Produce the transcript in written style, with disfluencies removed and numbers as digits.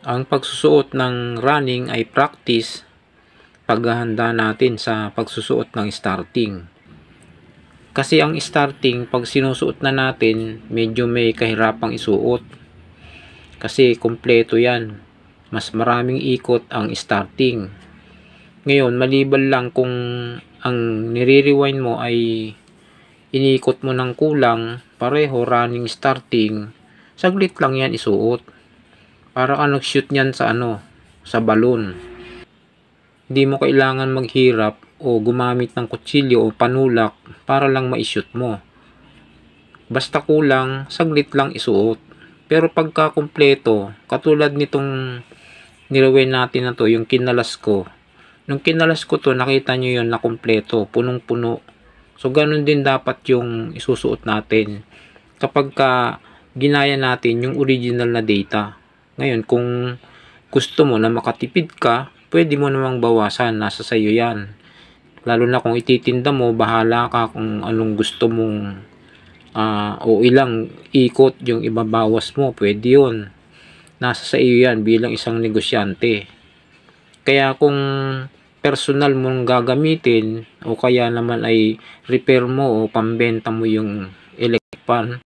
Ang pagsusuot ng running ay practice paghahanda natin sa pagsusuot ng starting. Kasi ang starting, pag sinusuot na natin, medyo may kahirapang isuot. Kasi kumpleto yan. Mas maraming ikot ang starting. Ngayon, maliban lang kung ang nire-rewind mo ay inikot mo ng kulang, pareho running starting, saglit lang yan isuot. Para ka nag-shoot niyan sa balon. Hindi mo kailangan maghirap o gumamit ng kutsilyo o panulak para lang ma-shoot mo. Basta kulang, saglit lang isuot. Pero pagka kumpleto, katulad nitong nirewind natin na to, yung kinalas ko. Nung kinalas ko to, nakita nyo yun na kumpleto, punong-puno. So, ganun din dapat yung isusuot natin. Kapag ginaya natin yung original na data. Ngayon, kung gusto mo na makatipid ka, pwede mo namang bawasan. Nasa sayo yan. Lalo na kung ititinda mo, bahala ka kung anong gusto mong o ilang ikot yung ibabawas mo. Pwede yun. Nasa sa iyo yan bilang isang negosyante. Kaya kung personal mong gagamitin o kaya naman ay repair mo o pambenta mo yung electric fan,